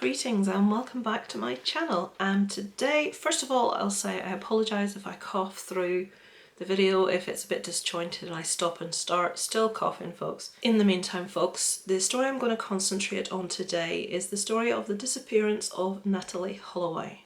Greetings and welcome back to my channel. Today, first of all, I'll say I apologise if I cough through the video, if it's a bit disjointed and I stop and start. Still coughing, folks. In the meantime, folks, the story I'm going to concentrate on today is the story of the disappearance of Natalee Holloway.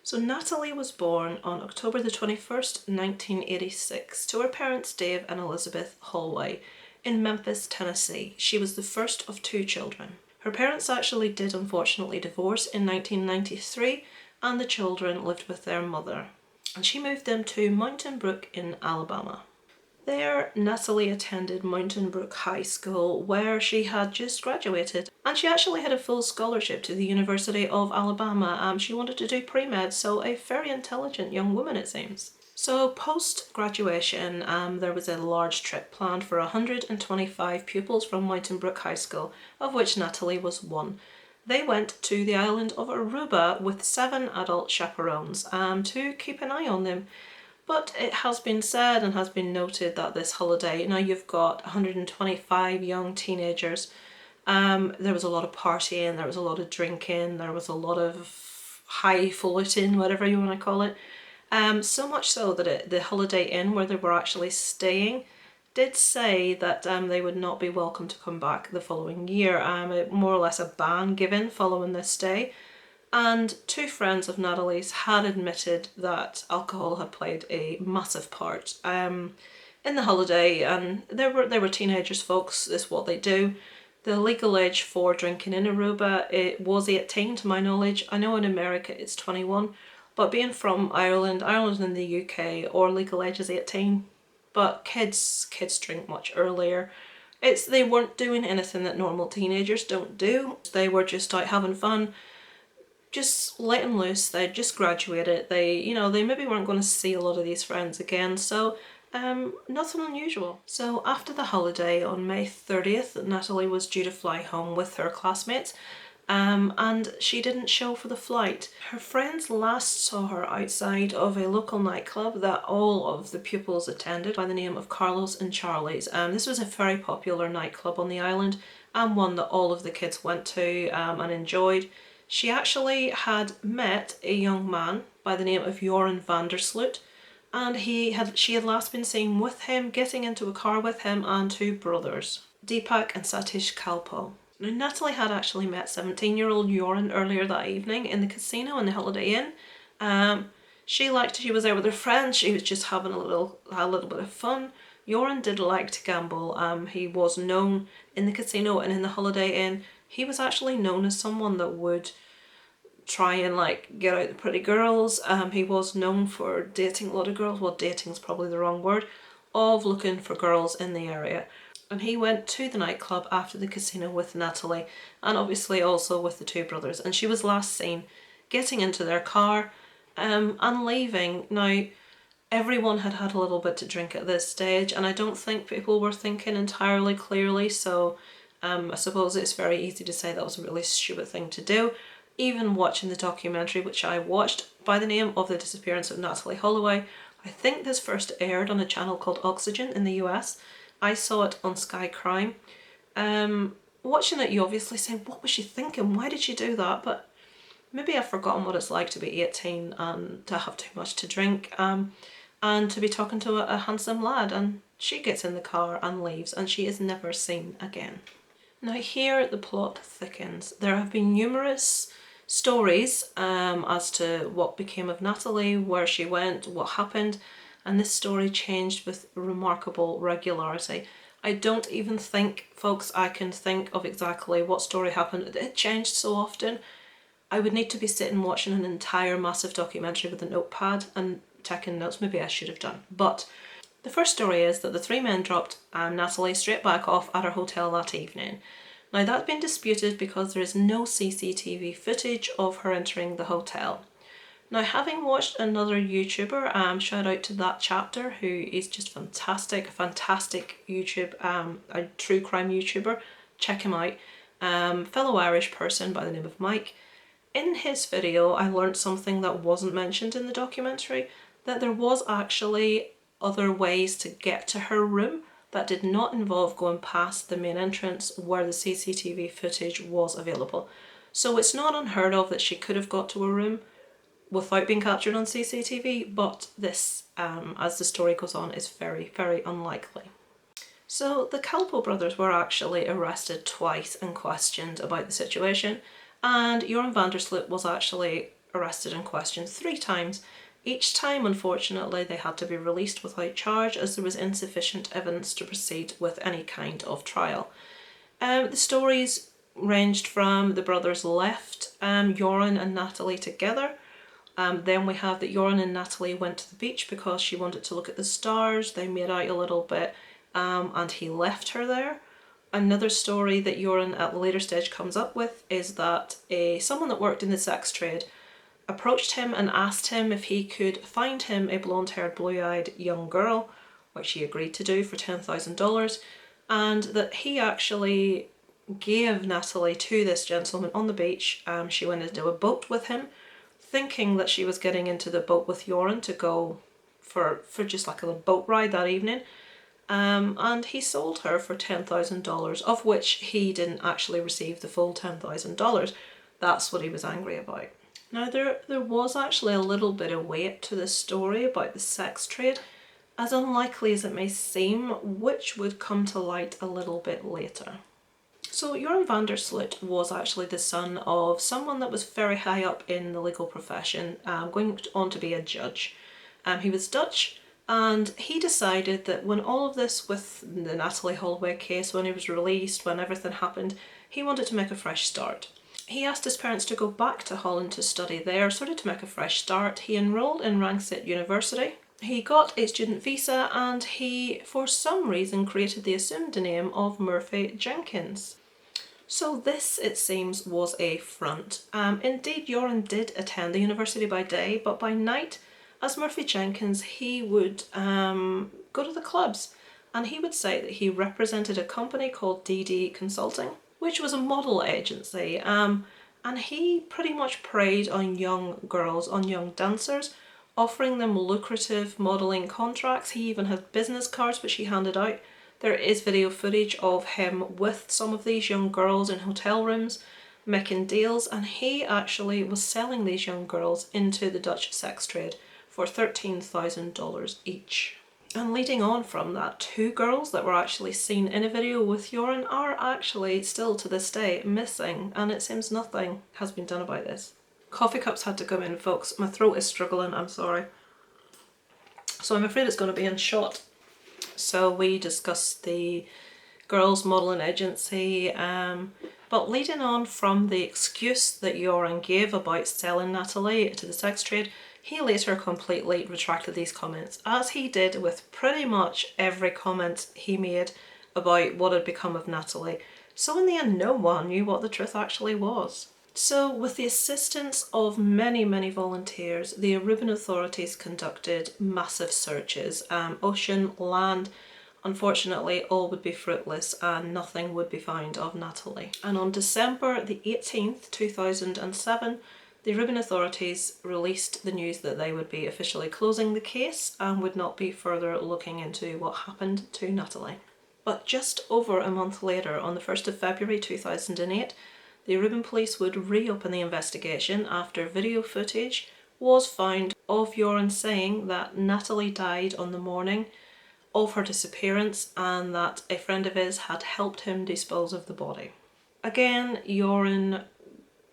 So Natalee was born on October the 21st, 1986 to her parents Dave and Elizabeth Holloway in Memphis, Tennessee. She was the first of two children. Her parents actually did unfortunately divorce in 1993 and the children lived with their mother. And she moved them to Mountain Brook in Alabama. There, Natalee attended Mountain Brook High School where she had just graduated, and she actually had a full scholarship to the University of Alabama. She wanted to do pre-med, so a very intelligent young woman it seems. So post-graduation, there was a large trip planned for 125 pupils from Mountain Brook High School, of which Natalee was one. They went to the island of Aruba with 7 adult chaperones to keep an eye on them. But it has been said and has been noted that this holiday, now you've got 125 young teenagers, there was a lot of partying, there was a lot of drinking, there was a lot of highfalutin, whatever you want to call it. So much so that the Holiday Inn where they were actually staying did say that they would not be welcome to come back the following year. More or less a ban given following this stay. And 2 friends of Natalee's had admitted that alcohol had played a massive part in the holiday, and they were teenagers, folks. This is what they do. The legal age for drinking in Aruba, it was 18 to my knowledge. I know in America it's 21, but being from Ireland and the UK, our legal age is 18, but kids drink much earlier. They weren't doing anything that normal teenagers don't do. They were just out having fun, just letting loose. They just graduated. They maybe weren't going to see a lot of these friends again, so nothing unusual. So after the holiday on May 30th, Natalee was due to fly home with her classmates, and she didn't show for the flight. Her friends last saw her outside of a local nightclub that all of the pupils attended by the name of Carlos and Charlie's. This was a very popular nightclub on the island and one that all of the kids went to and enjoyed. She actually had met a young man by the name of Joran van der Sloot, and she had last been seen with him, getting into a car with him and 2 brothers, Deepak and Satish Kalpo. Now, Natalee had actually met 17-year-old Joran earlier that evening in the casino in the Holiday Inn. She was there with her friends. She was just having a little bit of fun. Joran did like to gamble. He was known in the casino and in the Holiday Inn. He was actually known as someone that would try and get out the pretty girls. He was known for dating a lot of girls. Well, dating's probably the wrong word. Of looking for girls in the area. And he went to the nightclub after the casino with Natalee, and obviously also with the 2 brothers. And she was last seen getting into their car and leaving. Now, everyone had had a little bit to drink at this stage, and I don't think people were thinking entirely clearly, so I suppose it's very easy to say that was a really stupid thing to do. Even watching the documentary, which I watched by the name of The Disappearance of Natalee Holloway, I think this first aired on a channel called Oxygen in the US. I saw it on Sky Crime. Watching it, you obviously say, what was she thinking? Why did she do that? But maybe I've forgotten what it's like to be 18 and to have too much to drink and to be talking to a handsome lad. And she gets in the car and leaves, and she is never seen again. Now here the plot thickens. There have been numerous stories as to what became of Natalee, where she went, what happened, and this story changed with remarkable regularity. I don't even think, folks, I can think of exactly what story happened. It changed so often. I would need to be sitting watching an entire massive documentary with a notepad and taking notes. Maybe I should have done. But the first story is that the 3 men dropped Natalee straight back off at her hotel that evening. Now that's been disputed because there is no CCTV footage of her entering the hotel. Now, having watched another YouTuber, shout out to That Chapter, who is just fantastic, a fantastic YouTube, a true crime YouTuber, check him out, fellow Irish person by the name of Mike. In his video, I learned something that wasn't mentioned in the documentary, that there was actually other ways to get to her room that did not involve going past the main entrance where the CCTV footage was available. So it's not unheard of that she could have got to her room without being captured on CCTV, but this, as the story goes on, is very, very unlikely. So the Calpo brothers were actually arrested twice and questioned about the situation, and Joran van der Sloot was actually arrested and questioned 3 times. Each time, unfortunately, they had to be released without charge as there was insufficient evidence to proceed with any kind of trial. The stories ranged from the brothers left Joran and Natalee together. Then we have that Joran and Natalee went to the beach because she wanted to look at the stars. They made out a little bit and he left her there. Another story that Joran at the later stage comes up with is that someone that worked in the sex trade approached him and asked him if he could find him a blonde-haired, blue-eyed young girl, which he agreed to do for $10,000, and that he actually gave Natalee to this gentleman on the beach. She went into a boat with him, thinking that she was getting into the boat with Joran to go for just like a boat ride that evening. And he sold her for $10,000, of which he didn't actually receive the full $10,000. That's what he was angry about. Now there was actually a little bit of weight to this story about the sex trade, as unlikely as it may seem, which would come to light a little bit later. So Joran van der Sloot was actually the son of someone that was very high up in the legal profession, going on to be a judge. He was Dutch, and he decided that when all of this with the Natalee Holloway case, when he was released, when everything happened, he wanted to make a fresh start. He asked his parents to go back to Holland to study there, sort of to make a fresh start. He enrolled in Rangsit University. He got a student visa and he, for some reason, created the assumed name of Murphy Jenkins. So this, it seems, was a front. Indeed, Joran did attend the university by day, but by night, as Murphy Jenkins, he would go to the clubs, and he would say that he represented a company called DD Consulting, which was a model agency, and he pretty much preyed on young girls, on young dancers, offering them lucrative modelling contracts. He even had business cards which he handed out. There is video footage of him with some of these young girls in hotel rooms making deals, and he actually was selling these young girls into the Dutch sex trade for $13,000 each. And leading on from that, 2 girls that were actually seen in a video with Joran are actually still to this day missing, and it seems nothing has been done about this. Coffee cups had to come in, folks. My throat is struggling, I'm sorry. So I'm afraid it's going to be in shot. So we discussed the girls modelling agency, but leading on from the excuse that Joran gave about selling Natalee to the sex trade, he later completely retracted these comments, as he did with pretty much every comment he made about what had become of Natalee. So in the end, no one knew what the truth actually was. So with the assistance of many, many volunteers, the Aruban authorities conducted massive searches. Ocean, land, unfortunately all would be fruitless and nothing would be found of Natalee. And on December the 18th, 2007, the Aruban authorities released the news that they would be officially closing the case and would not be further looking into what happened to Natalee. But just over a month later, on the 1st of February 2008, the Aruban police would reopen the investigation after video footage was found of Joran saying that Natalee died on the morning of her disappearance and that a friend of his had helped him dispose of the body. Again, Joran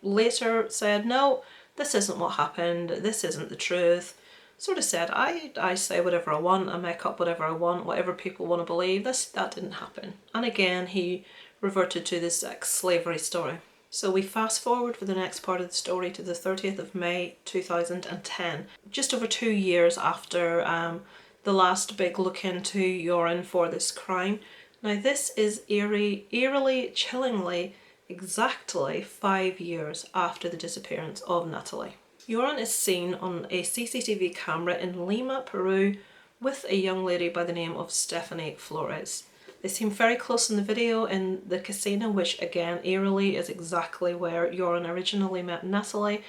later said, no, this isn't what happened, this isn't the truth. Sort of said, I say whatever I want, I make up whatever I want, whatever people want to believe, that didn't happen. And again, he reverted to the sex slavery story. So we fast forward for the next part of the story to the 30th of May 2010, just over 2 years after the last big look into Joran for this crime. Now this is eerily, chillingly, exactly 5 years after the disappearance of Natalee. Joran is seen on a CCTV camera in Lima, Peru, with a young lady by the name of Stephanie Flores. They seem very close in the video in the casino, which again, eerily, is exactly where Joran originally met Natalee.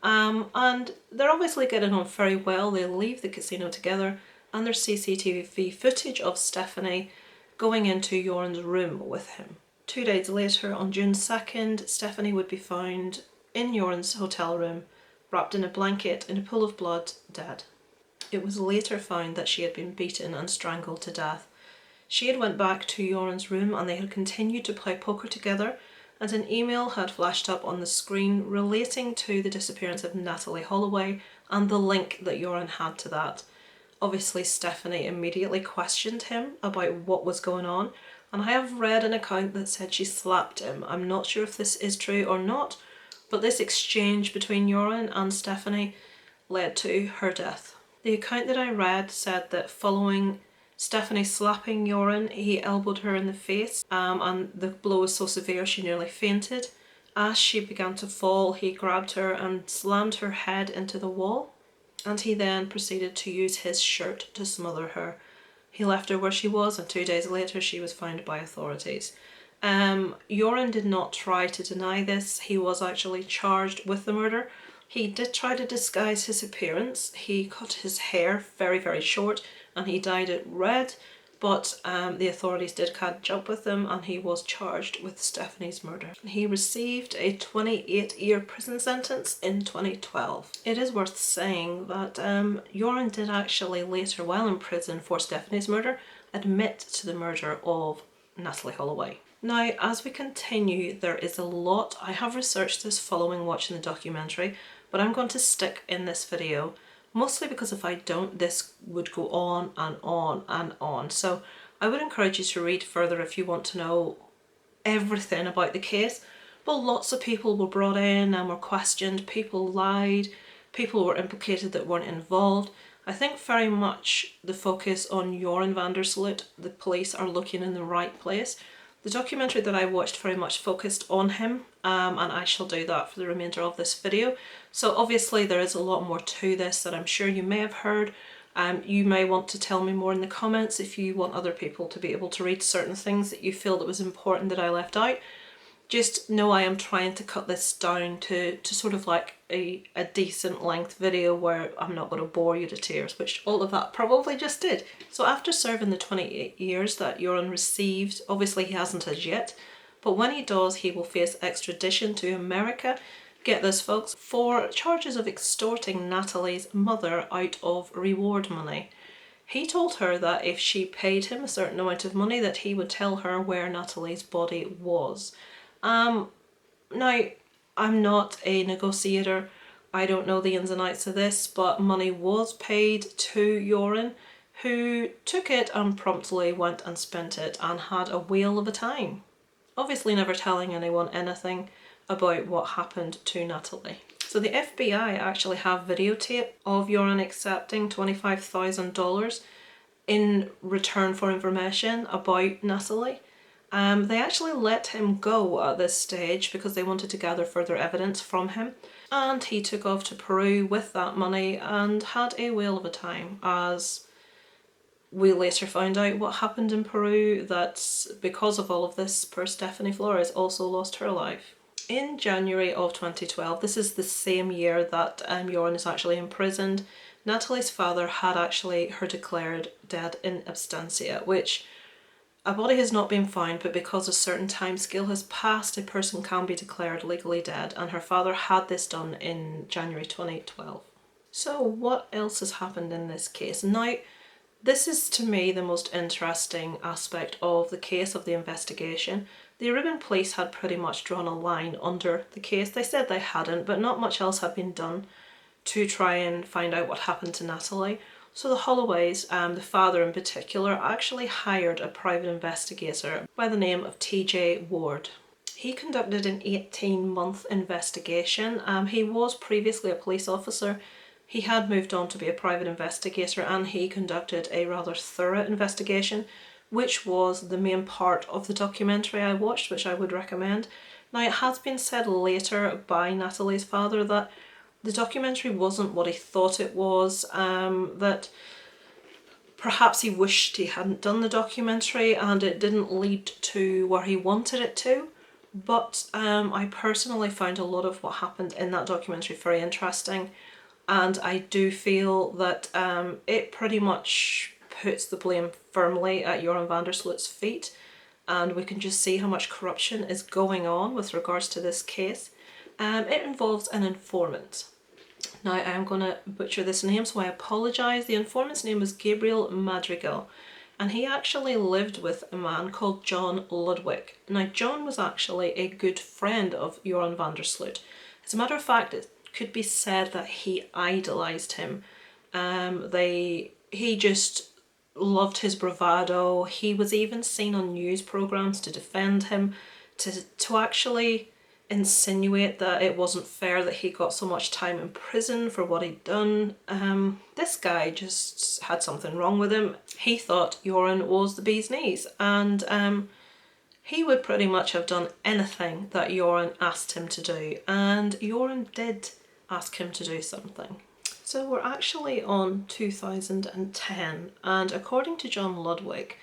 And they're obviously getting on very well. They leave the casino together, and there's CCTV footage of Stephanie going into Joran's room with him. 2 days later, on June 2nd, Stephanie would be found in Joran's hotel room, wrapped in a blanket in a pool of blood, dead. It was later found that she had been beaten and strangled to death. She had went back to Joran's room and they had continued to play poker together, and an email had flashed up on the screen relating to the disappearance of Natalee Holloway and the link that Joran had to that. Obviously, Stephanie immediately questioned him about what was going on, and I have read an account that said she slapped him. I'm not sure if this is true or not, but this exchange between Joran and Stephanie led to her death. The account that I read said that following Stephanie slapping Joran, he elbowed her in the face, and the blow was so severe she nearly fainted. As she began to fall, he grabbed her and slammed her head into the wall, and he then proceeded to use his shirt to smother her. He left her where she was, and 2 days later she was found by authorities. Joran did not try to deny this. He was actually charged with the murder. He did try to disguise his appearance. He cut his hair very, very short and he dyed it red, but the authorities did catch up with him and he was charged with Stephanie's murder. He received a 28-year prison sentence in 2012. It is worth saying that Joran did actually later, while in prison for Stephanie's murder, admit to the murder of Natalee Holloway. Now, as we continue, there is a lot. I have researched this following watching the documentary, but I'm going to stick in this video, mostly because if I don't, this would go on and on and on. So I would encourage you to read further if you want to know everything about the case. But lots of people were brought in and were questioned, people lied, people were implicated that weren't involved. I think very much the focus on Joran van der Sloot, the police are looking in the right place. The documentary that I watched very much focused on him, and I shall do that for the remainder of this video. So obviously there is a lot more to this that I'm sure you may have heard. You may want to tell me more in the comments if you want other people to be able to read certain things that you feel that was important that I left out. Just know I am trying to cut this down to sort of like a decent length video where I'm not going to bore you to tears, which all of that probably just did. So after serving the 28 years that Joran received, obviously he hasn't as yet, but when he does, he will face extradition to America, get this folks, for charges of extorting Natalee's mother out of reward money. He told her that if she paid him a certain amount of money that he would tell her where Natalee's body was. Now, I'm not a negotiator, I don't know the ins and outs of this, but money was paid to Joran, who took it and promptly went and spent it and had a whale of a time. Obviously never telling anyone anything about what happened to Natalee. So the FBI actually have videotape of Joran accepting $25,000 in return for information about Natalee. They actually let him go at this stage because they wanted to gather further evidence from him, and he took off to Peru with that money and had a whale of a time, as we later found out what happened in Peru, that because of all of this, poor Stephanie Flores also lost her life. In January of 2012, this is the same year that Joran is actually imprisoned, Natalee's father had actually her declared dead in absentia, which a body has not been found, but because a certain time scale has passed, a person can be declared legally dead, and her father had this done in January 2012. So what else has happened in this case? Now, this is to me the most interesting aspect of the case, of the investigation. The Aruban police had pretty much drawn a line under the case. They said they hadn't, but not much else had been done to try and find out what happened to Natalee. So the Holloways, the father in particular, actually hired a private investigator by the name of TJ Ward. He conducted an 18-month investigation. He was previously a police officer. He had moved on to be a private investigator, and he conducted a rather thorough investigation, which was the main part of the documentary I watched, which I would recommend. Now, it has been said later by Natalee's father that the documentary wasn't what he thought it was, that perhaps he wished he hadn't done the documentary and it didn't lead to where he wanted it to. But I personally found a lot of what happened in that documentary very interesting, and I do feel that it pretty much puts the blame firmly at Joran van der Sloot's feet. and we can just see how much corruption is going on with regards to this case. It involves an informant. Now, I am going to butcher this name, so I apologise. The informant's name was Gabriel Madrigal, and he actually lived with a man called John Ludwig. Now, John was actually a good friend of Joran van der Sloot. As a matter of fact, it could be said that he idolised him. He just loved his bravado. He was even seen on news programmes to defend him, to actually insinuate that it wasn't fair that he got so much time in prison for what he'd done. This guy just had something wrong with him. He thought Joran was the bee's knees, and he would pretty much have done anything that Joran asked him to do, and Joran did ask him to do something. So we're actually on 2010, and according to John Ludwig,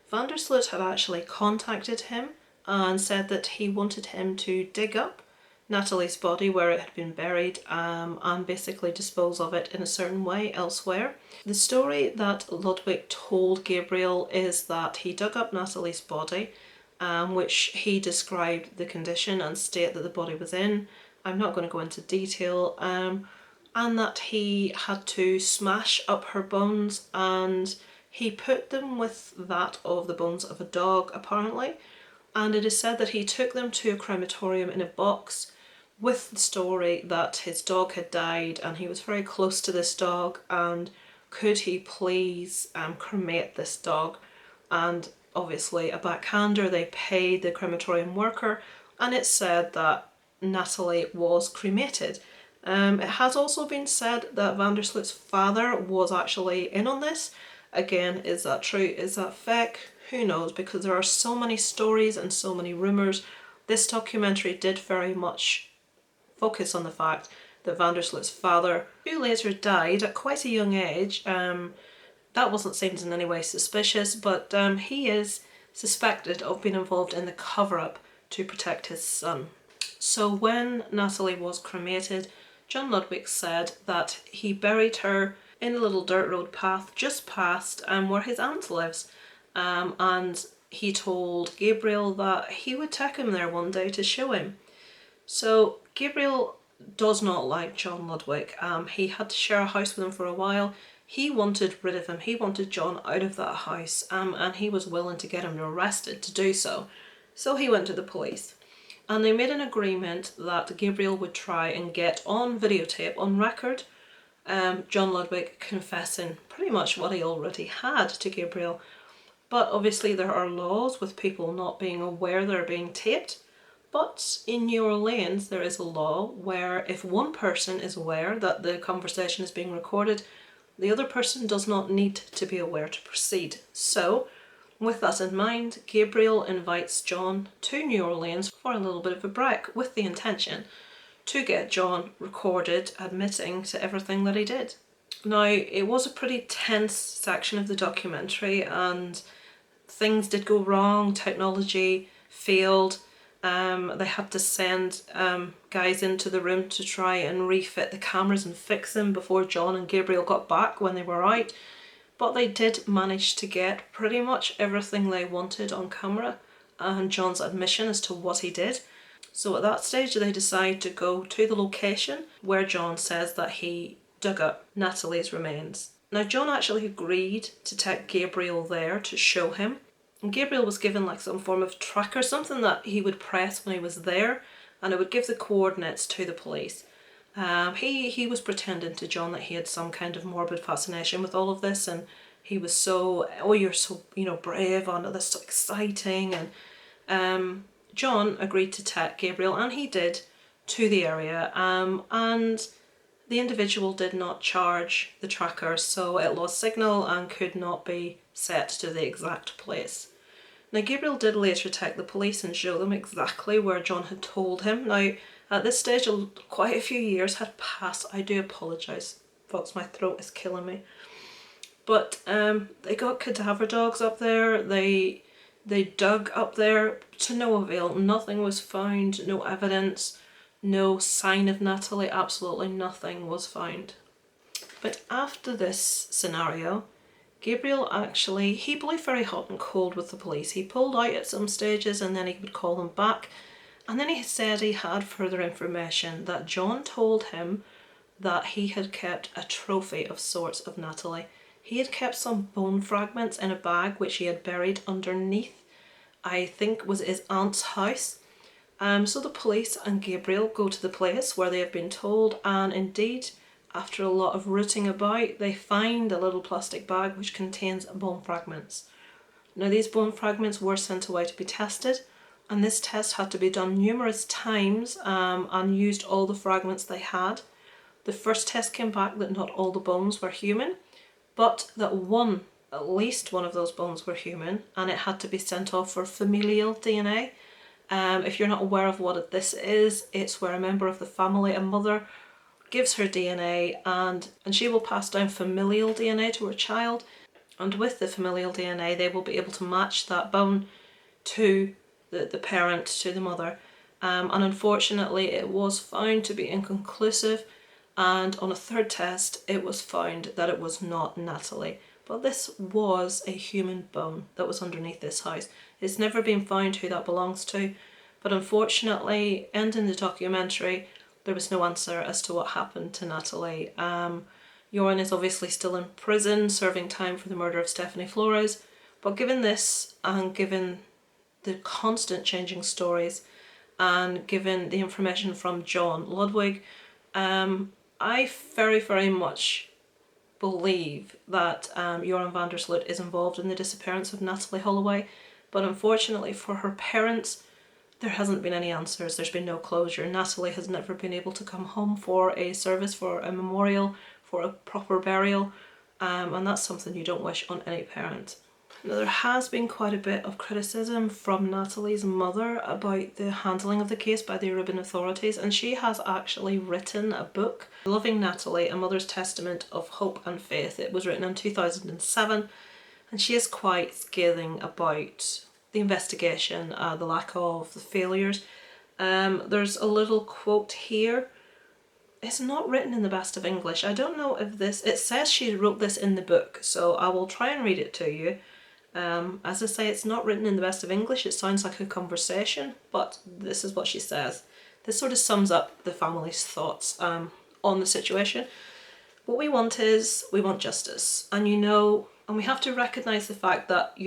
van der Sloot had actually contacted him and said that he wanted him to dig up Natalee's body where it had been buried, and basically dispose of it in a certain way elsewhere. The story that Ludwig told Gabriel is that he dug up Natalee's body, which he described the condition and state that the body was in. I'm not going to go into detail. And that he had to smash up her bones, and he put them with that of the bones of a dog, apparently. And it is said that he took them to a crematorium in a box with the story that his dog had died and he was very close to this dog, and could he please cremate this dog. And obviously a backhander, they paid the crematorium worker, and it said that Natalee was cremated. It has also been said that van der Sloot's father was actually in on this. Again, is that true? Is that fake? Who knows? Because there are so many stories and so many rumours. This documentary did very much focus on the fact that van der Sloot's father, who later died at quite a young age, that wasn't seen as in any way suspicious, but he is suspected of being involved in the cover-up to protect his son. So when Natalee was cremated, John Ludwig said that he buried her in a little dirt road path just past where his aunt lives, and he told Gabriel that he would take him there one day to show him. So Gabriel does not like John Ludwig. He had to share a house with him for a while. He wanted rid of him. He wanted John out of that house, and he was willing to get him arrested to do so. So he went to the police. And they made an agreement that Gabriel would try and get on videotape, on record, John Ludwig confessing pretty much what he already had to Gabriel. But obviously there are laws with people not being aware they're being taped. But in New Orleans there is a law where if one person is aware that the conversation is being recorded, the other person does not need to be aware to proceed. So, with that in mind, Gabriel invites John to New Orleans for a little bit of a break, with the intention to get John recorded admitting to everything that he did. Now, it was a pretty tense section of the documentary, and things did go wrong. Technology failed. They had to send guys into the room to try and refit the cameras and fix them before John and Gabriel got back when they were out. But they did manage to get pretty much everything they wanted on camera, and John's admission as to what he did. So at that stage they decide to go to the location where John says that he dug up Natalee's remains. Now John actually agreed to take Gabriel there to show him. And Gabriel was given like some form of tracker, something that he would press when he was there, and it would give the coordinates to the police. He was pretending to John that he had some kind of morbid fascination with all of this, and he was so, oh, you're so, brave, and that's so exciting. And John agreed to take Gabriel, and he did, to the area, and the individual did not charge the tracker, so it lost signal and could not be set to the exact place. Now Gabriel did later take the police and show them exactly where John had told him. Now at this stage quite a few years had passed. I do apologise folks, my throat is killing me. But they got cadaver dogs up there, they dug up there to no avail. Nothing was found, no evidence, no sign of Natalee, absolutely nothing was found. But after this scenario, Gabriel actually, he blew very hot and cold with the police. He pulled out at some stages and then he would call them back. And then he said he had further information that John told him that he had kept a trophy of sorts of Natalee. He had kept some bone fragments in a bag which he had buried underneath, I think was his aunt's house. So the police and Gabriel go to the place where they have been told, and indeed, after a lot of rooting about, they find a little plastic bag which contains bone fragments. Now these bone fragments were sent away to be tested, and this test had to be done numerous times and used all the fragments they had. The first test came back that not all the bones were human, but that at least one of those bones were human, and it had to be sent off for familial DNA. If you're not aware of what this is, it's where a member of the family, a mother, gives her DNA and she will pass down familial DNA to her child, and with the familial DNA they will be able to match that bone to the parent, to the mother. And unfortunately it was found to be inconclusive, and on a third test it was found that it was not Natalee. But this was a human bone that was underneath this house. It's never been found who that belongs to, but unfortunately, ending the documentary, there was no answer as to what happened to Natalee. Joran is obviously still in prison, serving time for the murder of Stephanie Flores, but given this, and given the constant changing stories, and given the information from John Ludwig, I very, very much believe that Joran van der Sloot is involved in the disappearance of Natalee Holloway, but unfortunately for her parents, there hasn't been any answers. There's been no closure. Natalee has never been able to come home for a service, for a memorial, for a proper burial, and that's something you don't wish on any parent. Now, there has been quite a bit of criticism from Natalee's mother about the handling of the case by the Aruban authorities, and she has actually written a book, Loving Natalee, A Mother's Testament of Hope and Faith. It was written in 2007, and she is quite scathing about the investigation, the lack of, the failures. There's a little quote here. It's not written in the best of English. I don't know if this, it says she wrote this in the book, so I will try and read it to you. As I say, it's not written in the best of English. It sounds like a conversation, but this is what she says. This sort of sums up the family's thoughts on the situation. What we want is, we want justice. And and we have to recognise the fact that,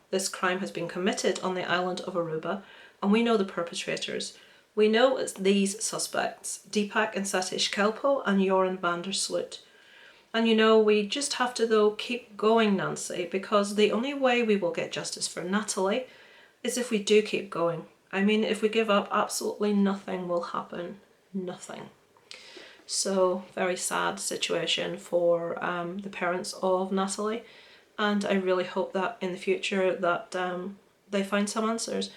this crime has been committed on the island of Aruba, and we know the perpetrators. We know it's these suspects, Deepak and Satish Kelpo and Joran van der Sloot. And we just have to, though, keep going, Nancy, because the only way we will get justice for Natalee is if we do keep going. I mean, if we give up, absolutely nothing will happen. Nothing. So, very sad situation for the parents of Natalee, and I really hope that in the future that they find some answers.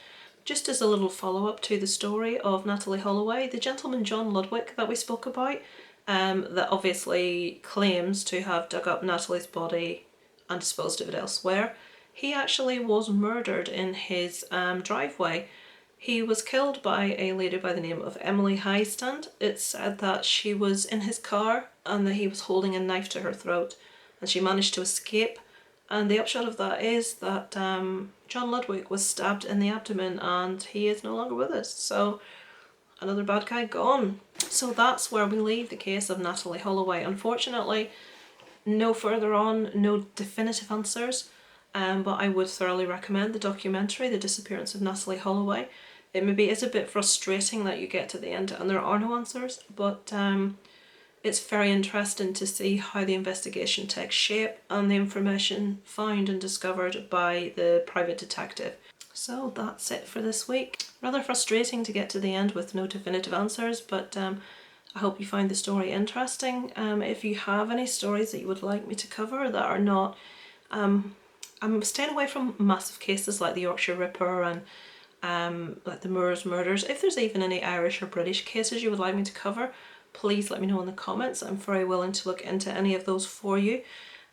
Just as a little follow-up to the story of Natalee Holloway, the gentleman John Ludwig that we spoke about, that obviously claims to have dug up Natalee's body and disposed of it elsewhere, he actually was murdered in his driveway. He was killed by a lady by the name of Emily Highstand. It's said that she was in his car and that he was holding a knife to her throat, and she managed to escape. And the upshot of that is that John Ludwig was stabbed in the abdomen, and he is no longer with us. So another bad guy gone. So that's where we leave the case of Natalee Holloway. Unfortunately, no further on, no definitive answers, but I would thoroughly recommend the documentary, The Disappearance of Natalee Holloway. It maybe is a bit frustrating that you get to the end and there are no answers, but it's very interesting to see how the investigation takes shape and the information found and discovered by the private detective. So that's it for this week. Rather frustrating to get to the end with no definitive answers, but I hope you find the story interesting. If you have any stories that you would like me to cover that are not... I'm staying away from massive cases like the Yorkshire Ripper and like the Moors murders. If there's even any Irish or British cases you would like me to cover, please let me know in the comments. I'm very willing to look into any of those for you.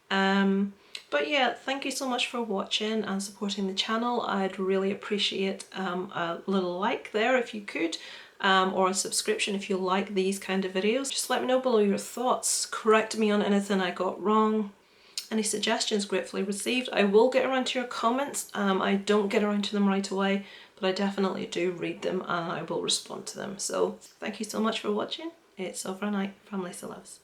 But yeah, thank you so much for watching and supporting the channel. I'd really appreciate a little like there if you could, or a subscription if you like these kind of videos. Just let me know below your thoughts, correct me on anything I got wrong, Any suggestions gratefully received. I will get around to your comments. I don't get around to them right away, but I definitely do read them and I will respond to them. So thank you so much for watching. It's over and out from Lisa Loves.